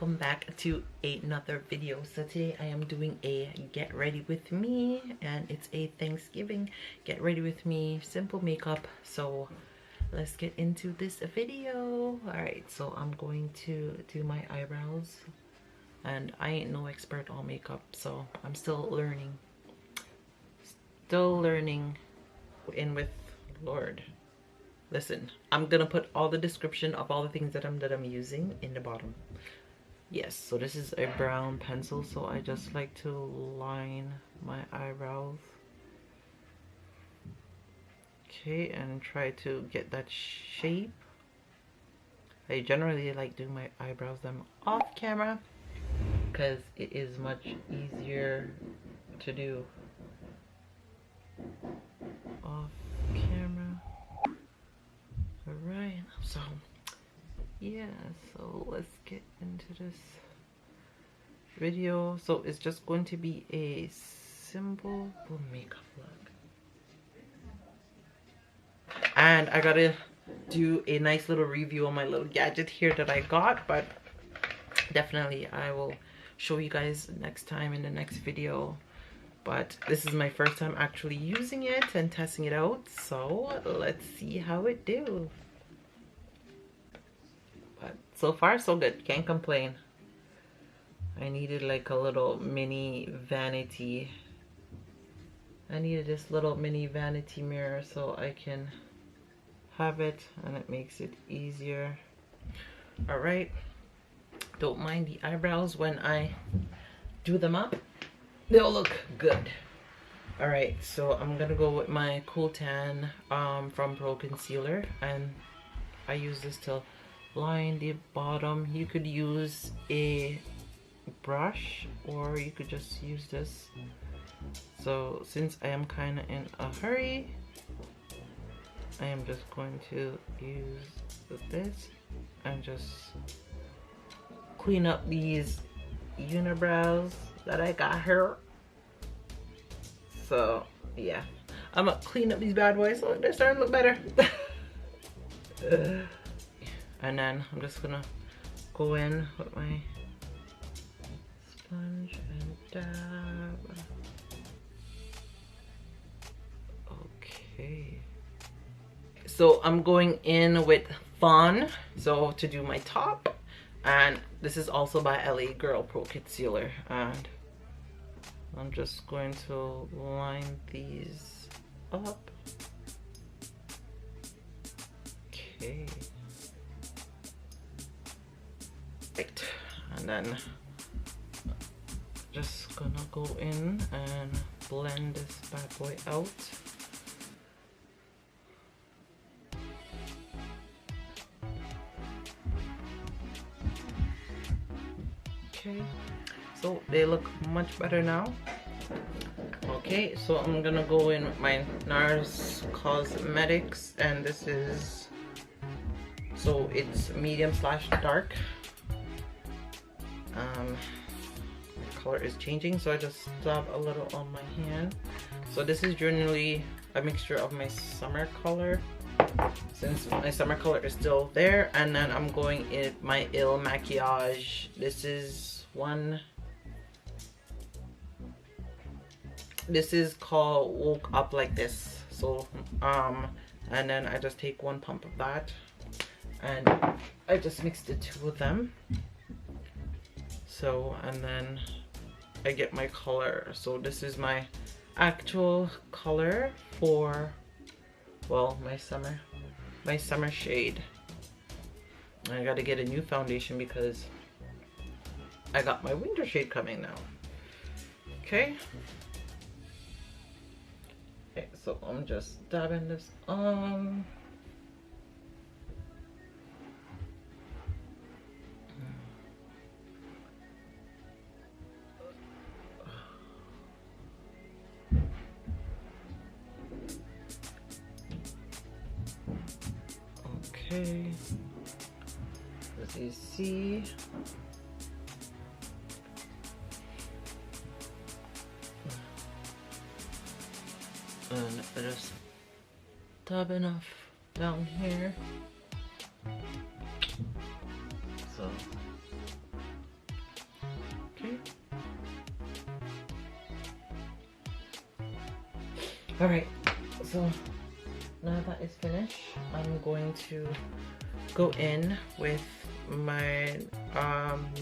Welcome back to another video. So today I am doing a get ready with me, and it's a Thanksgiving get ready with me simple makeup. So let's get into this video. All right, so I'm going to do my eyebrows, and I ain't no expert on makeup, so I'm still learning in with Lord. Listen, I'm gonna put all the description of all the things that I'm using in the bottom. Yes, so this is a brown pencil, so I just like to line my eyebrows. Okay, and try to get that shape. I generally like doing my eyebrows them off camera because it is much easier to do off camera. Alright, so yeah, so let's get into this video. So it's just going to be a simple makeup look, and I gotta do a nice little review on my little gadget here that I got, but definitely I will show you guys next time in the next video. But this is my first time actually using it and testing it out, so let's see how it do. But so far so good, can't complain. I needed like a little mini vanity. I needed this little mini vanity mirror so I can have it, and it makes it easier. All right, don't mind the eyebrows when I do them up, they'll look good. All right, so I'm gonna go with my Cool Tan from Pro Concealer, and I use this to line the bottom. You could use a brush or you could just use this. So since I am kind of in a hurry, I am just going to use this and just clean up these unibrows that I got here. So yeah, I'm gonna clean up these bad boys so they're starting to look better. And then I'm just gonna go in with my sponge and dab. Okay. So I'm going in with Fawn, so to do my top, and this is also by L.A.Girl Pro Concealer, and I'm just going to line these up. Okay. Right, and then just gonna go in and blend this bad boy out. Okay, so they look much better now. Okay, so I'm gonna go in with my NARS Cosmetics, and this is, so it's medium slash dark. Color is changing, so I just dab a little on my hand. So this is generally a mixture of my summer color, since my summer color is still there, and then I'm going in my MAKIAGE. This is called Woke Up Like This. So and then I just take one pump of that and I just mix the two of them. So, and then I get my color. So this is my actual color for, well, my summer shade. I gotta get a new foundation because I got my winter shade coming now. Okay. Okay, so I'm just dabbing this on. Okay, as you see, and I just dab enough down here. So All right, so now that is finished, I'm going to go in with my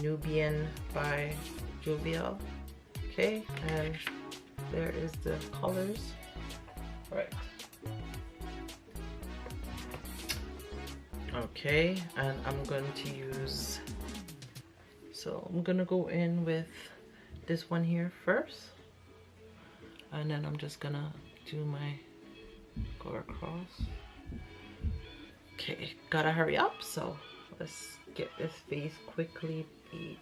Nubian by JUVIA. Okay, and there is the colors. All right. Okay, and I'm going to use, so I'm gonna go in with this one here first, and then I'm just gonna do my go across. Okay, gotta hurry up, so let's get this face quickly beat.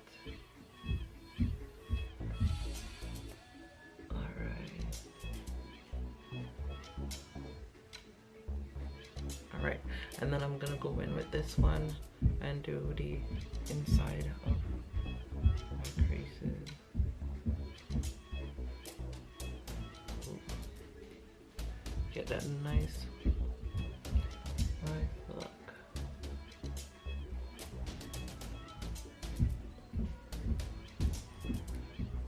Alright, and then I'm gonna go in with this one and do the inside of my creases. Get that nice look.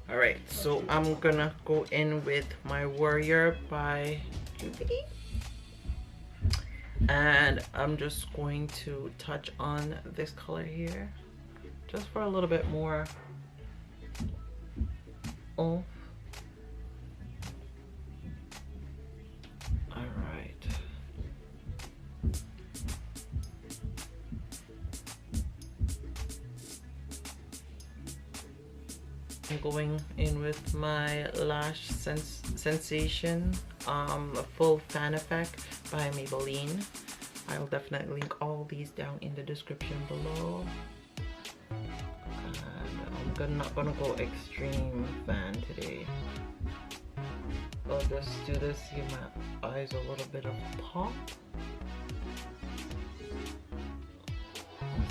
Alright, so I'm gonna go in with my Warrior by JUVIA. And I'm just going to touch on this color here just for a little bit more oomph. All right. I'm going in with my Lash Sensation Full Fan Effect by Maybelline. I'll definitely link all these down in the description below. And I'm not gonna go extreme fan today. I'll just do this, give my eyes a little bit of pop.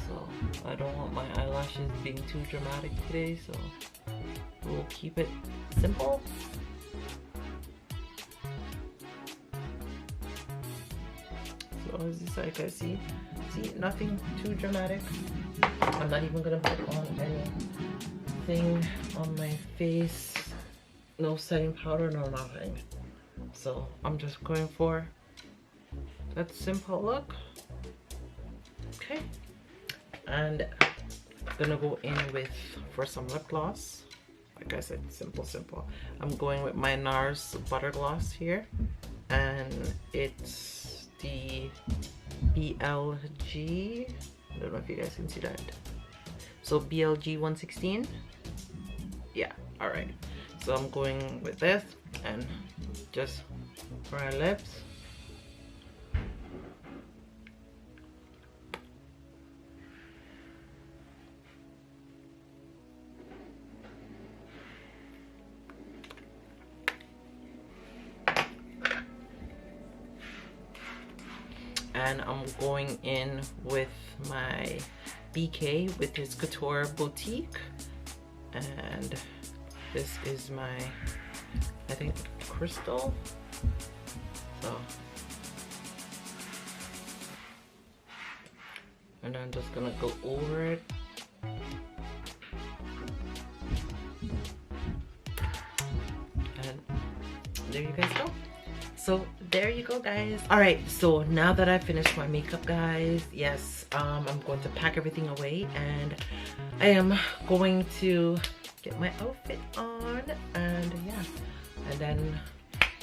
So I don't want my eyelashes being too dramatic today, so we'll keep it simple. So as you guys see, nothing too dramatic. I'm not even gonna put on anything on my face, no setting powder, no nothing. So I'm just going for that simple look. Okay, and I'm gonna go in with for some lip gloss. Like I said, simple. I'm going with my NARS butter gloss here, and it's the BLG. I don't know if you guys can see that. So BLG 116. Yeah, all right. So I'm going with this and just for our lips. And I'm going in with my BK with his Couture Boutique, and this is my, I think, Krystal. So, and I'm just gonna go over it. And there you guys go. So there you go, guys. All right, so now that I finished my makeup, guys, yes, I'm going to pack everything away, and I am going to get my outfit on, and yeah, and then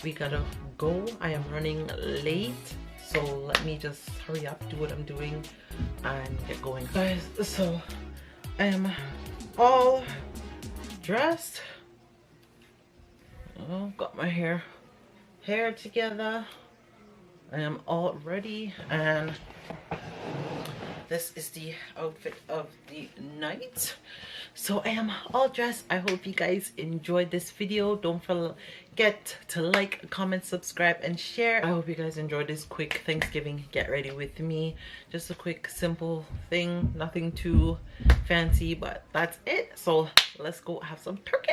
we gotta go. I am running late, so let me just hurry up, do what I'm doing, and get going, guys. So I am all dressed. Oh, got my hair together. I am all ready, and this is the outfit of the night. So I am all dressed. I hope you guys enjoyed this video. Don't forget to like, comment, subscribe, and share. I hope you guys enjoyed this quick Thanksgiving get ready with me. Just a quick simple thing, nothing too fancy, but that's it. So let's go have some turkey.